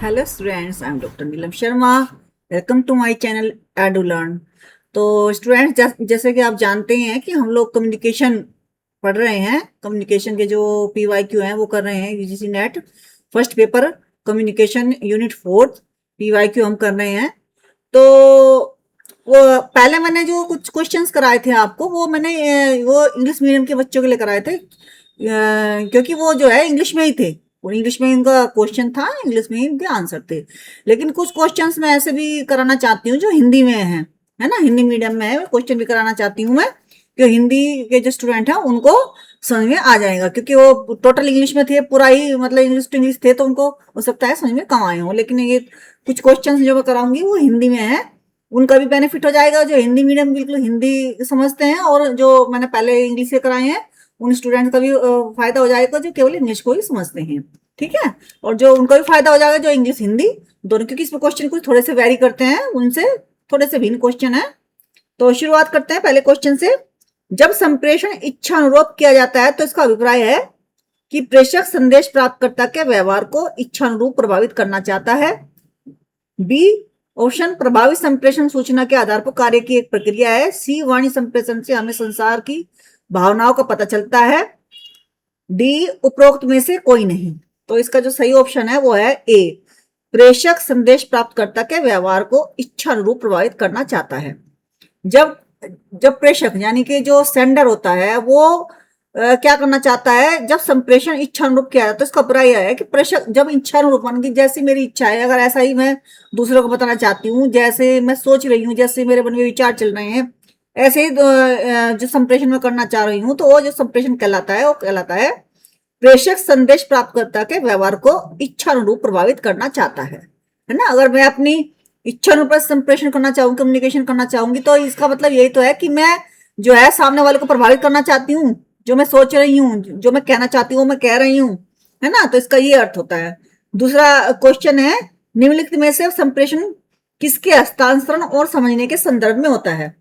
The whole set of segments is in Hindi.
Hello students, I am doctor Neelam Sharma. Welcome to my channel Edulearn. तो स्टूडेंट्स, जैसे कि आप जानते हैं कि हम लोग कम्युनिकेशन पढ़ रहे हैं। कम्युनिकेशन के जो पीवाईक्यू हैं वो कर रहे हैं। UGC net first paper communication unit fourth PYQ हम कर रहे हैं। तो वो पहले मैंने जो कुछ क्वेश्चंस कराए थे आपको, वो मैंने वो इंग्लिश मीडियम के बच्चों के लिए कराए थे, क्योंकि वो जो है इंग्लिश में ही थे। वो इंग्लिश में इनका क्वेश्चन था, इंग्लिश में ही इनके आंसर थे। लेकिन कुछ क्वेश्चंस मैं ऐसे भी कराना चाहती हूँ जो हिंदी में है ना, हिंदी मीडियम में है। क्वेश्चन भी कराना चाहती हूँ मैं, कि हिंदी के जो स्टूडेंट हैं उनको समझ में आ जाएगा, क्योंकि वो टोटल इंग्लिश में थे, पूरा ही मतलब इंग्लिश टू इंग्लिश थे, तो उनको हो सकता है समझ में कम आए हों। लेकिन ये कुछ क्वेश्चन जो मैं कराऊंगी वो हिंदी में है, उनका भी बेनिफिट हो जाएगा, जो हिंदी मीडियम बिल्कुल हिंदी समझते हैं, और जो मैंने पहले इंग्लिश से कराए हैं उन स्टूडेंट का भी फायदा हो जाएगा जो केवल इंग्लिश को ही समझते हैं। ठीक है, और जो उनका भी फायदा हो जाएगा जो इंग्लिश हिंदी दोनों, क्योंकि इसमें क्वेश्चन कुछ थोड़े से वेरी करते हैं, उनसे थोड़े से भिन्न क्वेश्चन है। तो शुरुआत करते हैं पहले क्वेश्चन से। जब संप्रेषण इच्छा अनुरूप किया जाता है तो इसका अभिप्राय है कि प्रेषक संदेश प्राप्तकर्ता के व्यवहार को इच्छा अनुरूप प्रभावित करना चाहता है। बी ऑप्शन, प्रभावी संप्रेषण सूचना के आधार पर कार्य की एक प्रक्रिया है। सी वाणी संप्रेषण से हमें संसार की भावनाओं का पता चलता है। डी उपरोक्त में से कोई नहीं। तो इसका जो सही ऑप्शन है वो है ए, प्रेषक संदेश प्राप्तकर्ता के व्यवहार को इच्छा अनुरूप प्रभावित करना चाहता है। जब जब प्रेषक यानी कि जो सेंडर होता है वो क्या करना चाहता है, जब संप्रेषण इच्छा अनुरूप किया जाता है तो इसका अभिप्राय यह है कि प्रेषक जब इच्छा अनुरूप, मान की जैसी मेरी इच्छा है, अगर ऐसा ही मैं दूसरों को बताना चाहती हूँ, जैसे मैं सोच रही हूँ, जैसे मेरे मन में विचार चल रहे हैं, ऐसे ही जो संप्रेषण मैं करना चाह रही हूँ, तो वो जो संप्रेषण कहलाता है वो कहलाता है प्रेषक संदेश प्राप्तकर्ता के व्यवहार को इच्छा अनुरूप प्रभावित करना चाहता है ना। अगर मैं अपनी इच्छा अनुरूप संप्रेषण करना चाहूंगी, कम्युनिकेशन करना चाहूंगी, तो इसका मतलब यही तो है कि मैं जो है सामने वाले को प्रभावित करना चाहती हूँ। जो मैं सोच रही हूँ, जो मैं कहना चाहती हूँ, मैं कह रही हूँ, है ना। तो इसका ये अर्थ होता है। दूसरा क्वेश्चन है, निम्नलिखित में से संप्रेषण किसके हस्तांतरण और समझने के संदर्भ में होता है।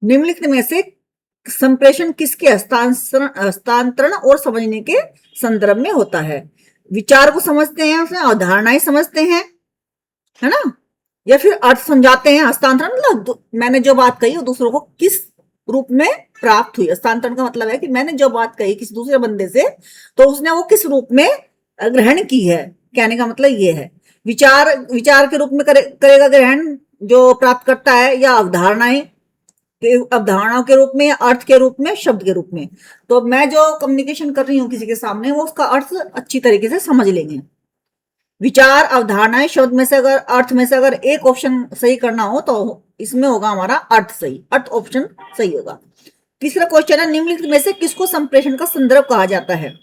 निम्नलिखित में से संप्रेषण किसके हस्तांतरण और समझने के संदर्भ में होता है। विचार को समझते हैं, उसमें अवधारणाएं समझते हैं, है ना, या फिर अर्थ समझाते हैं। हस्तांतरण मतलब मैंने जो बात कही वो दूसरों को किस रूप में प्राप्त हुई। हस्तांतरण का मतलब है कि मैंने जो बात कही किसी दूसरे बंदे से, तो उसने वो किस रूप में ग्रहण की है, कहने का मतलब ये है। विचार विचार के रूप में करेगा ग्रहण जो प्राप्त करता है, या अवधारणाएं अवधारणाओं के रूप में, या अर्थ के रूप में, शब्द के रूप में। तो मैं जो कम्युनिकेशन कर रही हूँ किसी के सामने, वो उसका अर्थ अच्छी तरीके से समझ लेंगे। विचार, अवधारणाएं, शब्द में से अगर, अर्थ में से अगर एक ऑप्शन सही करना हो तो इसमें होगा हमारा अर्थ सही, अर्थ ऑप्शन सही होगा। तीसरा क्वेश्चन है, निम्नलिखित में से किसको संप्रेषण का संदर्भ कहा जाता है।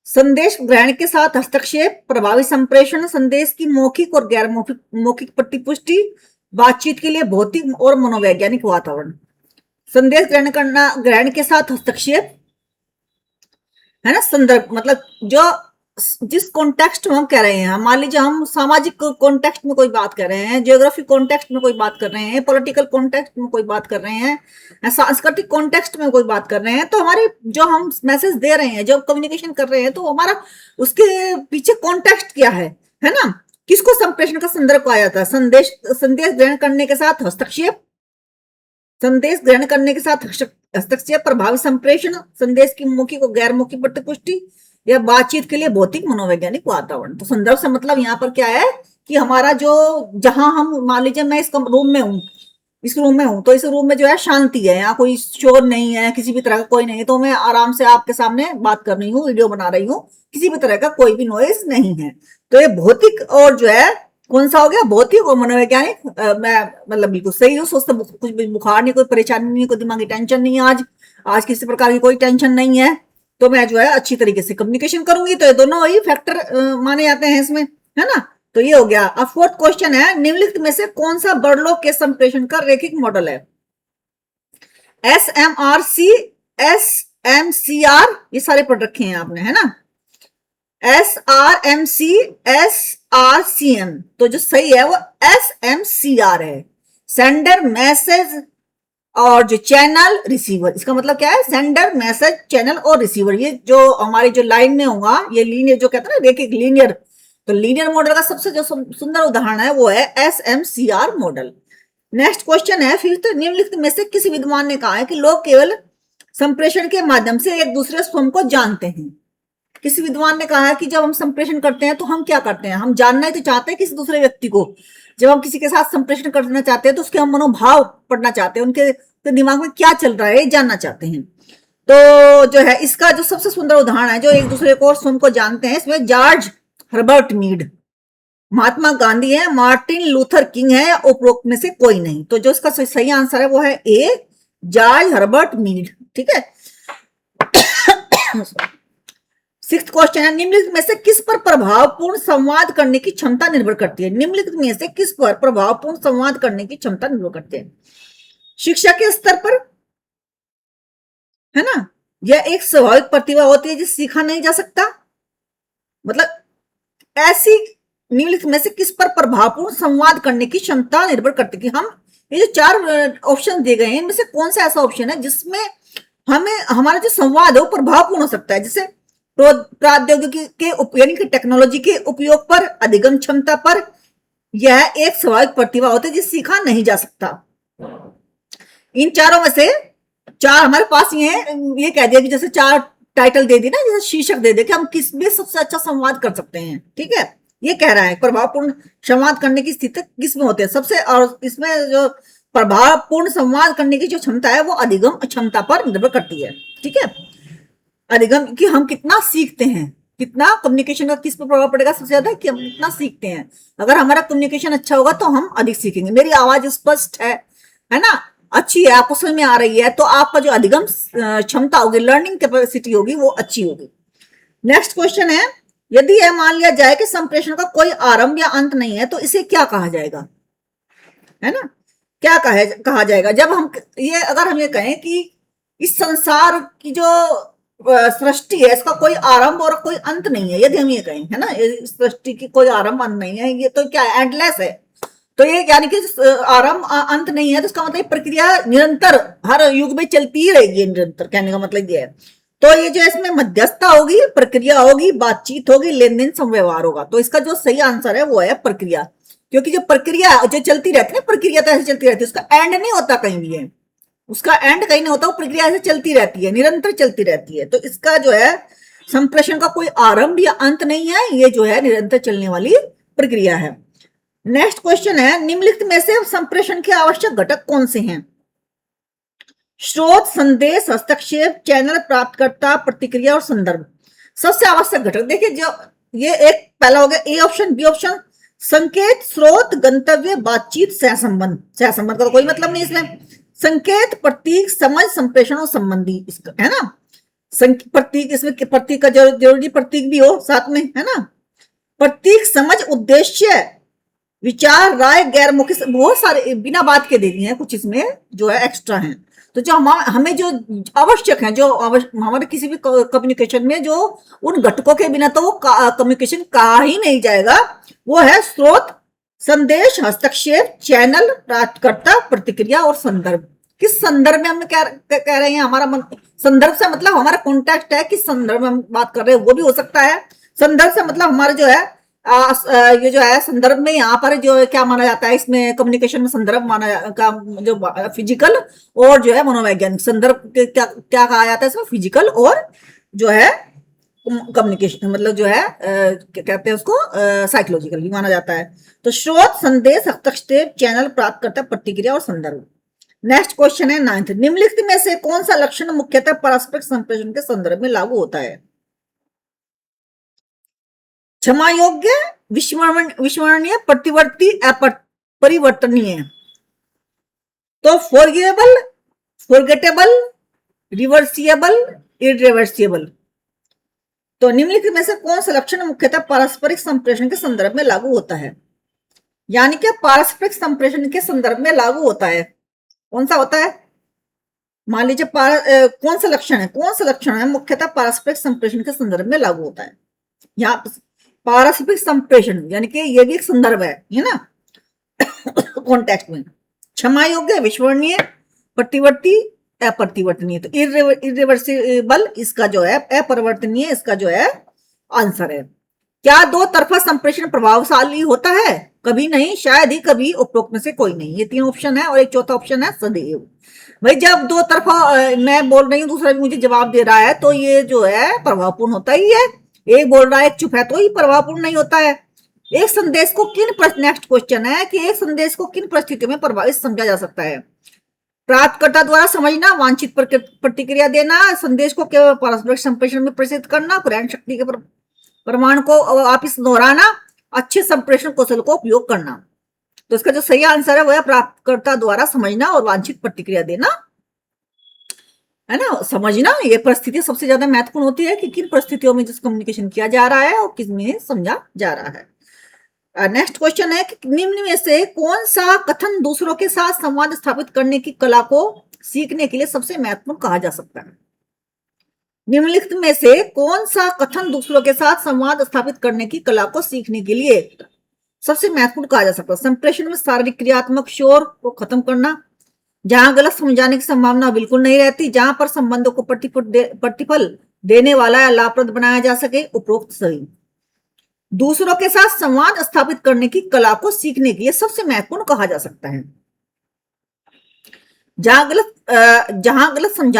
संदेश ग्रहण के साथ हस्तक्षेप, प्रभावी संप्रेषण, संदेश की मौखिक और गैर मौखिक मौखिक प्रतिपुष्टि, बातचीत के लिए भौतिक और मनोवैज्ञानिक वातावरण। संदेश ग्रहण के साथ हस्तक्षेप, है ना, संदर्भ मतलब जो जिस कॉन्टेक्स्ट में हम कह रहे हैं, मान लीजिए हम सामाजिक कॉन्टेक्स्ट में कोई बात कर रहे हैं, जियोग्राफिक कॉन्टेक्स्ट में कोई बात कर रहे हैं, पॉलिटिकल कॉन्टेक्स्ट में कोई बात कर रहे हैं, सांस्कृतिक कॉन्टेक्स्ट में कोई बात कर रहे हैं, तो हमारे जो हम मैसेज दे रहे हैं, जो कम्युनिकेशन कर रहे हैं, तो हमारा उसके पीछे कॉन्टेक्स्ट क्या है ना। किसको संप्रेषण का संदर्भ कहा जाता है। संदेश संदेश ग्रहण करने के साथ हस्तक्षेप, संदेश ग्रहण करने के साथ हस्तक्षेप, प्रभावी संप्रेषण, संदेश की मौखिक और गैर मौखिक प्रतिपुष्टि, या बातचीत के लिए भौतिक मनोवैज्ञानिक वातावरण। तो संदर्भ से मतलब यहाँ पर क्या है कि हमारा जो, जहां हम मान लीजिए मैं इस रूम में हूँ, इस रूम में हूँ, तो इस रूम में जो है शांति है, यहाँ कोई शोर नहीं है, किसी भी तरह का कोई नहीं है, तो मैं आराम से आपके सामने बात कर रही हूँ, वीडियो बना रही हूँ, किसी भी तरह का कोई भी नॉइज नहीं है। तो ये भौतिक और जो है कौन सा हो गया, भौतिक और मनोवैज्ञानिक। मैं मतलब बिल्कुल सही हूँ, सोचते कुछ भी बुखार नहीं, कोई परेशानी नहीं, कोई दिमागी टेंशन नहीं है, आज किसी प्रकार की कोई टेंशन नहीं है, तो मैं जो है अच्छी तरीके से कम्युनिकेशन करूंगी। तो ये दोनों ही फैक्टर माने जाते हैं इसमें, है ना। तो ये हो गया। अब फोर्थ क्वेश्चन है, निम्नलिखित में से कौन सा बर्डलॉग के संप्रेषण का रैखिक मॉडल है। SMRC, SMCR, ये सारे पढ़ रखे हैं आपने, है ना। SRMC, SRCM, तो जो सही है वो SMCR है। सेंडर मैसेज और जो चैनल रिसीवर, इसका मतलब क्या है, सेंडर, मैसेज, चैनल और रिसीवर। ये जो हमारी जो लाइन में होगा, ये लीनियर जो कहते हैं ना, एक लीनियर, तो लीनियर मॉडल का सबसे जो सुंदर उदाहरण है वो है SMCR मॉडल। नेक्स्ट क्वेश्चन है, फिफ्थ, निम्नलिखित में से किसी विद्वान ने कहा है कि लोग केवल संप्रेषण के माध्यम से एक दूसरे स्वयं को जानते हैं। किसी विद्वान ने कहा है कि जब हम संप्रेषण करते हैं तो हम क्या करते हैं, हम जानना ही तो चाहते हैं किसी दूसरे व्यक्ति को। जब हम किसी के साथ संप्रेषण करना चाहते हैं तो उसके हम मनोभाव पढ़ना चाहते हैं, उनके तो दिमाग में क्या चल रहा है जानना चाहते हैं। तो जो है इसका जो सबसे सुंदर उदाहरण है जो एक दूसरे को स्वयं को जानते हैं, इसमें George Herbert Mead, Mahatma Gandhi है, मार्टिन लूथर किंग है, या उपरोक्त में से कोई नहीं। तो जो इसका सही आंसर है वो है ए, जॉर्ज हर्बर्ट मीड। ठीक है। सिक्स्थ क्वेश्चन है, निम्नलिखित में से किस पर प्रभावपूर्ण संवाद करने की क्षमता निर्भर करती है। निम्नलिखित में से किस पर प्रभावपूर्ण संवाद करने की क्षमता निर्भर करती है। शिक्षा के स्तर पर, है ना, यह एक स्वाभाविक प्रतिभा होती है जिसे सीखा नहीं जा सकता। मतलब ऐसी निम्नलिखित में से किस पर प्रभावपूर्ण संवाद करने की क्षमता निर्भर करती है कि हम, ये जो चार ऑप्शन दिए गए हैं इनमें से कौन सा ऐसा ऑप्शन है जिसमें हमें हमारा जो संवाद है वो प्रभावपूर्ण हो सकता है। जैसे प्रौद्योगिकी के यानी कि टेक्नोलॉजी के उपयोग पर, अधिगम क्षमता पर, यह एक स्वाभाविक प्रतिभा होती है जिसे सीखा नहीं जा सकता। इन चारों में से चार हमारे पास ये कह दिया कि जैसे चार टाइटल दे दी ना, जैसे शीर्षक दे दे कि हम किस में सबसे अच्छा संवाद कर सकते हैं। ठीक है, ये कह रहा है प्रभावपूर्ण संवाद करने की स्थिति किस में होती है सबसे, और इसमें जो प्रभावपूर्ण संवाद करने की जो क्षमता है वो अधिगम क्षमता पर निर्भर करती है। ठीक है, अधिगम कि हम कितना सीखते हैं, कितना कम्युनिकेशन का किस पर प्रभाव पड़ेगा सबसे ज्यादा, कि हम कितना सीखते हैं। अगर हमारा कम्युनिकेशन अच्छा होगा तो हम अधिक सीखेंगे। मेरी आवाज स्पष्ट है ना, अच्छी है, आपको समझ में आ रही है, तो आपका जो अधिगम क्षमता होगी, लर्निंग कैपेसिटी होगी, वो अच्छी होगी। नेक्स्ट क्वेश्चन है, यदि यह मान लिया जाए कि संप्रेषण का कोई आरंभ या अंत नहीं है तो इसे क्या कहा जाएगा, है ना, क्या कहा जाएगा। जब हम ये, अगर हम ये कहें कि इस संसार की जो सृष्टि है इसका कोई आरंभ और कोई अंत नहीं है, यदि हम ये कहें, है ना, सृष्टि की कोई आरंभ अंत नहीं है, ये तो क्या एंडलेस है, तो ये यानी कि आरंभ अंत नहीं है, तो इसका मतलब प्रक्रिया निरंतर हर युग में चलती ही रहेगी निरंतर, कहने का मतलब ये है। तो ये जो इसमें मध्यस्थता होगी, प्रक्रिया होगी, बातचीत होगी, लेन देन संव्यवहार होगा। तो इसका जो सही आंसर है वो है प्रक्रिया, क्योंकि जो प्रक्रिया जो चलती रहती है, प्रक्रिया तो ऐसे चलती रहती है, उसका एंड नहीं होता कहीं भी है, उसका एंड कहीं नहीं होता, वो प्रक्रिया ऐसे चलती रहती है, निरंतर चलती रहती है। तो इसका जो है संप्रेषण का कोई आरंभ या अंत नहीं है, ये जो है निरंतर चलने वाली प्रक्रिया है। नेक्स्ट क्वेश्चन है, निम्नलिखित में से संप्रेषण के आवश्यक घटक कौन से हैं। स्रोत, संदेश, हस्तक्षेप, चैनल, प्राप्तकर्ता, प्रतिक्रिया और संदर्भ। सबसे आवश्यक घटक देखिए, जो ये एक पहला हो गया ए ऑप्शन, बी ऑप्शन, संकेत, स्रोत, गंतव्य, बातचीत, सहसंबंध। सहसंबंध का तो कोई मतलब नहीं इसमें। संकेत, प्रतीक, समझ, संप्रेषण और संबंधी, इसका है ना, प्रतीक, इसमें प्रतीक का जरूरी प्रतीक भी हो साथ में, है ना। प्रतीक, समझ, उद्देश्य, विचार, राय, गैर मौखिक, बहुत सारे बिना बात के दे दिए हैं, कुछ इसमें जो है एक्स्ट्रा हैं। तो जो हमें जो आवश्यक है, जो हमारे किसी भी कम्युनिकेशन में जो उन घटकों के बिना तो वो कम्युनिकेशन कहा ही नहीं जाएगा, वो है स्रोत, संदेश, हस्तक्षेप, चैनल, प्राप्तकर्ता, प्रतिक्रिया और संदर्भ। किस संदर्भ में हम कह रहे हैं, हमारा संदर्भ से मतलब हमारा कॉन्टेक्स्ट है, किस संदर्भ में हम बात कर रहे हैं वो भी हो सकता है। संदर्भ से मतलब हमारा जो है ये जो है संदर्भ में यहाँ पर जो क्या माना जाता है, इसमें कम्युनिकेशन में संदर्भ माना का जो फिजिकल और जो है मनोवैज्ञानिक संदर्भ क्या कहा जाता है इसमें, फिजिकल और जो है कम्युनिकेशन, मतलब जो है कहते हैं उसको साइकोलॉजिकल भी माना जाता है। तो स्रोत, संदेश, हस्तक्षेप, चैनल, प्राप्तकर्ता, प्रतिक्रिया और संदर्भ। नेक्स्ट क्वेश्चन है नाइन्थ, निम्नलिखित में से कौन सा लक्षण मुख्यतः पारस्परिक संप्रेषण के संदर्भ में लागू होता है। क्षमा योग्य, विस्मरणीय, प्रतिवर्ती, परिवर्तनीय। तो फॉरगिवेबल, फॉरगेटेबल, रिवर्सिएबल, इरिवर्सिबल। तो निम्नलिखित में से कौन सा लक्षण मुख्यतः पारस्परिक संप्रेषण के संदर्भ में लागू होता है, यानी कि पारस्परिक संप्रेषण के संदर्भ में लागू होता है, कौन सा होता है। मान लीजिए कौन सा लक्षण है मुख्यतः पारस्परिक संप्रेषण के संदर्भ में लागू होता है। यहाँ पारस्परिक संप्रेषण यानी कि ये भी एक संदर्भ है ना, कॉन्टेक्स्ट में। क्षमा योग्य, विस्मरणीय, प्रतिवर्ती अपरिवर्तनीय, तो इरिवर्सिबल इसका जो है, अपरिवर्तनीय इसका जो है आंसर है। क्या दो तरफा संप्रेषण प्रभावशाली होता है? कभी नहीं, शायद ही कभी, उपरोक्त में से कोई नहीं। ये तीन ऑप्शन है और एक चौथा ऑप्शन है सदैव। भाई जब दो तरफा मैं बोल रही हूँ, दूसरा भी मुझे जवाब दे रहा है, तो ये जो है प्रभावपूर्ण होता ही है। एक बोल रहा है एक चुप है, तो ही प्रभावपूर्ण नहीं होता है। एक संदेश को किन, नेक्स्ट क्वेश्चन है कि एक संदेश को किन परिस्थितियों में प्रभावित समझा जा सकता है? प्राप्तकर्ता द्वारा समझना, वांछित प्रतिक्रिया देना, संदेश को केवल पारस्परिक संप्रेषण में प्रेषित करना, ग्रहण शक्ति के प्रमाण को वापिस दोहराना, अच्छे संप्रेषण कौशल को उपयोग करना। तो इसका जो सही आंसर है वो है प्राप्तकर्ता द्वारा समझना और वांछित प्रतिक्रिया देना, है ना। समझना, ये परिस्थिति सबसे ज्यादा महत्वपूर्ण होती है कि किन परिस्थितियों में जिस कम्युनिकेशन किया जा रहा है और किस में समझा जा रहा है। नेक्स्ट क्वेश्चन है कि निम्न में से कौन सा कथन दूसरों के साथ संवाद स्थापित करने की कला को सीखने के लिए सबसे महत्वपूर्ण कहा जा सकता है? निम्नलिखित में से कौन सा कथन दूसरों के साथ संवाद स्थापित करने की कला को सीखने के लिए सबसे महत्वपूर्ण कहा जा सकता है? संप्रेषण में शारीरिक क्रियात्मक शोर को खत्म करना, जहां गलत समझाने की संभावना बिल्कुल नहीं रहती, जहां पर संबंधों को प्रतिफल देने वाला या लाभप्रद बनाया जा सके, उपरोक्त सभी। दूसरों के साथ संवाद स्थापित करने की कला को सीखने के लिए सबसे महत्वपूर्ण कहा जा सकता है जहां गलत समझ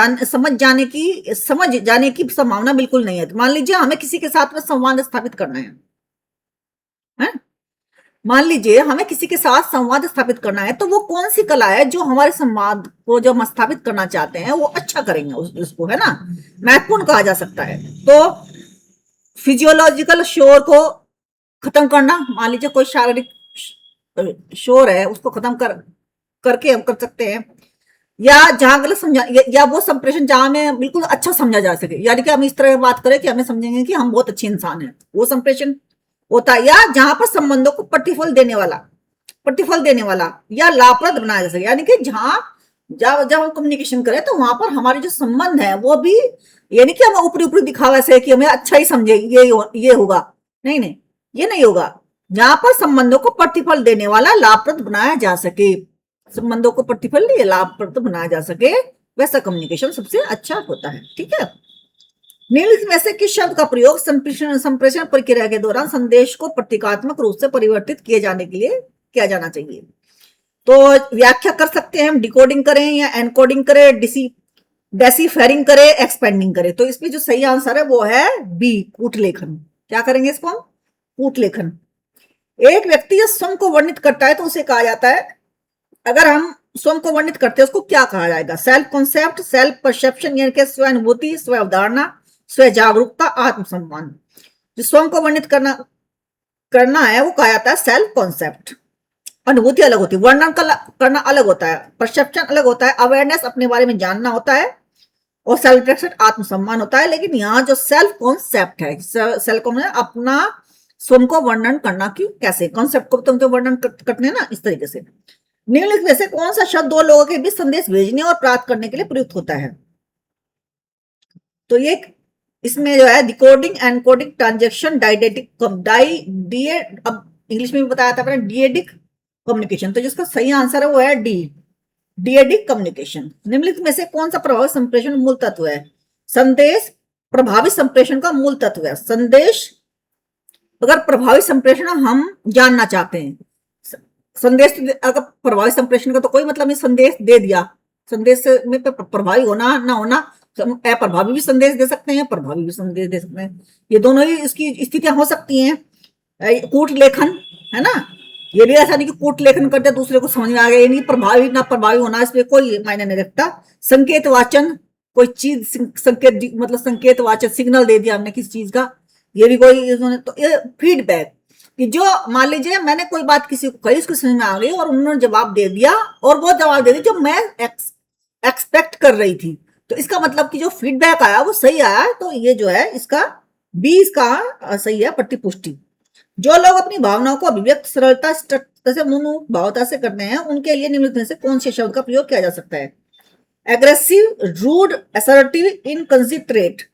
जाने की संभावना बिल्कुल नहीं है। तो मान लीजिए हमें किसी के साथ में संवाद स्थापित करना है? मान लीजिए हमें किसी के साथ संवाद स्थापित करना है, तो वो कौन सी कला है जो हमारे संवाद को जो हम स्थापित करना चाहते हैं वो अच्छा करेंगे, उसको, है ना, महत्वपूर्ण कहा जा सकता है। तो फिजियोलॉजिकल शोर को खत्म करना, मान लीजिए कोई शारीरिक शोर है उसको खत्म करके हम कर सकते हैं, या जहां गलत समझा, या वो संप्रेषण जहां में बिल्कुल अच्छा समझा जा सके, यानी कि हम इस तरह बात करें कि हमें समझेंगे कि हम बहुत अच्छे इंसान हैं, वो संप्रेषण होता है। या जहां पर संबंधों को प्रतिफल देने वाला या लाभप्रद बनाया जा सके, यानी कि जब हम कम्युनिकेशन करें तो वहां पर हमारे जो संबंध है वो भी, यानी कि हम ऊपरी दिखावा से कि हमें अच्छा ही समझे ये होगा, नहीं, ये नहीं होगा। जहां पर संबंधों को प्रतिफल देने वाला, लाभप्रद बनाया जा सके, संबंधों को प्रतिफल या लाभप्रद बनाया जा सके, वैसा कम्युनिकेशन सबसे अच्छा होता है। ठीक है। निम्नलिखित में से किस शब्द का प्रयोग संप्रेषण प्रक्रिया के दौरान संदेश को प्रतीकात्मक रूप से परिवर्तित किए जाने के लिए किया जाना चाहिए? तो व्याख्या कर सकते हैं हम, डिकोडिंग करें या एनकोडिंग करें, डेसिफेरिंग करें, एक्सपेंडिंग करें। तो इसमें जो सही आंसर है वो है बी, कूटलेखन। क्या करेंगे इसको हम? कूटलेखन। एक व्यक्ति जब स्वयं को वर्णित करता है तो उसे कहा जाता है, अगर हम स्वयं को वर्णित करते हैं उसको क्या कहा जाएगा? सेल्फ कॉन्सेप्ट, सेल्फ परसेप्शन, यानी कि स्व अनुभूति, स्व अवधारणा, स्व जागरूकता, आत्मसम्मान। जो स्वयं को वर्णित करना है वो कहा जाता है सेल्फ कॉन्सेप्ट। अनुभूति अलग होती है, वर्णन करना अलग होता है, परसेप्शन अलग होता है, अवेयरनेस अपने बारे में जानना होता है, और सेल्फ रिफ्लेक्शन आत्मसम्मान होता है। लेकिन यहाँ जो सेल्फ कॉन्सेप्ट है, सेल्फ कॉन्सेप्ट अपना स्वयं को वर्णन करना की कैसे, कॉन्सेप्ट को तुम तो वर्णन करते हैं ना इस तरीके से। निम्नलिखित में से कौन सा शब्द दो लोगों के बीच संदेश भेजने और प्राप्त करने के लिए प्रयुक्त होता है? तो ये इसमें जो है डिकोडिंग, एनकोडिंग, ट्रांजेक्शन, डाइडेटिक, अब इंग्लिश में भी बताया था मैंने, डीएडिक कम्युनिकेशन। तो जिसका सही आंसर है वो है डी, डीएडिक कम्युनिकेशन। निम्नलिखित में से कौन सा प्रभावी संप्रेषण मूल तत्व है? संदेश प्रभावी संप्रेषण का मूल तत्व है। संदेश, अगर प्रभावी संप्रेषण हम जानना चाहते हैं, संदेश अगर प्रभावी संप्रेषण का तो कोई मतलब नहीं, संदेश दे दिया, संदेश में प्रभावी होना ना होना, अप्रभावी भी संदेश दे सकते हैं, प्रभावी भी संदेश दे सकते हैं, ये दोनों ही इसकी स्थितियां हो सकती हैं। कूट लेखन, है ना, ये भी ऐसा नहीं कि कूट लेखन करते दूसरे को समझ में आ गया, ये नहीं, प्रभावी ना प्रभावी होना इसमें कोई मायने नहीं रखता। संकेत वाचन, कोई चीज संकेत, मतलब संकेत वाचन, सिग्नल दे दिया हमने किसी चीज का, ये भी कोई। तो ये फीडबैक, कि जो मान लीजिए मैंने कोई बात किसी को कही, उसको समझ में आ गई और उन्होंने जवाब दे दिया, और वो जवाब दे दिया जो मैं एक्सपेक्ट कर रही थी, तो इसका मतलब कि जो फीडबैक आया वो सही आया। तो ये जो है इसका बी, इसका सही है, प्रतिपुष्टि। जो लोग अपनी भावनाओं को अभिव्यक्त सरलता से, भावता से करते हैं, उनके लिए निम्नलिखित में से कौन से शब्द का प्रयोग किया जा सकता है? Aggressive, rude, assertive, inconsiderate.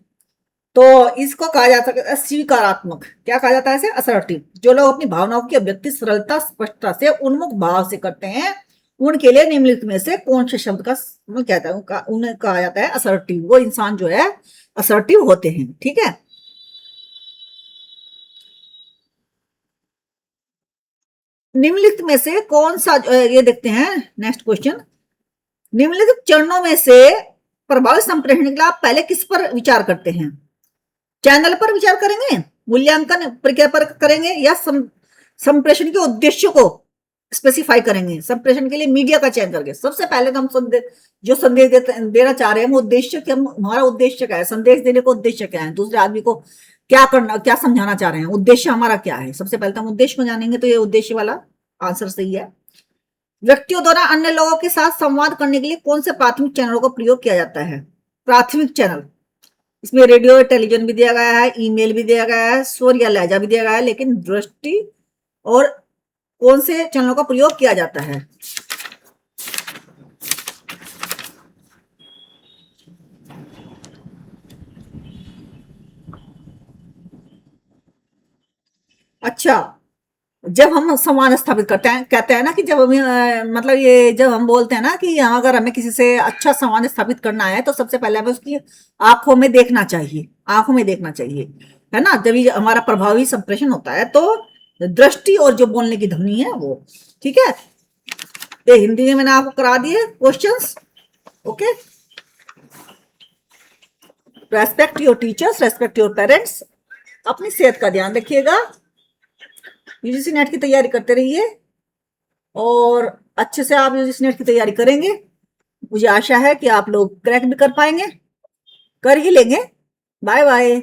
तो इसको कहा जा सकता है स्वीकारात्मक। क्या कहा जाता है इसे? असर्टिव। जो लोग अपनी भावनाओं की अभिव्यक्ति सरलता, स्पष्टता से, उन्मुख भाव से करते हैं, उनके लिए निम्नलिखित में से कौन से शब्द का मतलब कहता है उन्हें कहा जाता है असर्टिव। वो इंसान जो है असर्टिव होते हैं। ठीक है, निम्नलिखित में से कौन सा ये देखते हैं नेक्स्ट क्वेश्चन। निम्नलिखित चरणों में से प्रभावी संप्रेषण के लिए आप पहले किस पर विचार करते हैं? चैनल पर विचार करेंगे, मूल्यांकन प्रक्रिया पर करेंगे, या संप्रेषण के उद्देश्य को स्पेसिफाई करेंगे? संप्रेषण के लिए मीडिया का चयन करके सबसे पहले तो हम जो संदेश देना चाह रहे हैं वो उद्देश्य, कि हम हमारा उद्देश्य क्या है, संदेश देने का उद्देश्य क्या है, दूसरे आदमी को क्या करना, क्या समझाना चाह रहे हैं, उद्देश्य हमारा क्या है। सबसे पहले तो हम उद्देश्य को जानेंगे, तो ये उद्देश्य वाला आंसर सही है। व्यक्तियों द्वारा अन्य लोगों के साथ संवाद करने के लिए कौन से प्राथमिक चैनलों का प्रयोग किया जाता है? प्राथमिक चैनल, इसमें रेडियो टेलीविजन भी दिया गया है, ईमेल भी दिया गया है, स्वर या लहजा भी दिया गया है, लेकिन दृष्टि और कौन से चैनलों का प्रयोग किया जाता है? अच्छा, जब हम संवाद स्थापित करते हैं, कहते हैं ना कि जब हम मतलब ये जब हम बोलते हैं ना कि अगर हमें किसी से अच्छा संवाद स्थापित करना है तो सबसे पहले हमें उसकी आंखों में देखना चाहिए, आंखों में देखना चाहिए, है ना, जब ये हमारा प्रभावी संप्रेषण होता है। तो दृष्टि और जो बोलने की ध्वनि है वो। ठीक है, ये हिंदी में मैंने आपको करा दिए questions. Okay, respect your teachers, respect your parents, अपनी सेहत का ध्यान रखिएगा, यूजीसी नेट की तैयारी करते रहिए, और अच्छे से आप यूजीसी नेट की तैयारी करेंगे। मुझे आशा है कि आप लोग क्रैक भी कर पाएंगे, कर ही लेंगे। Bye bye.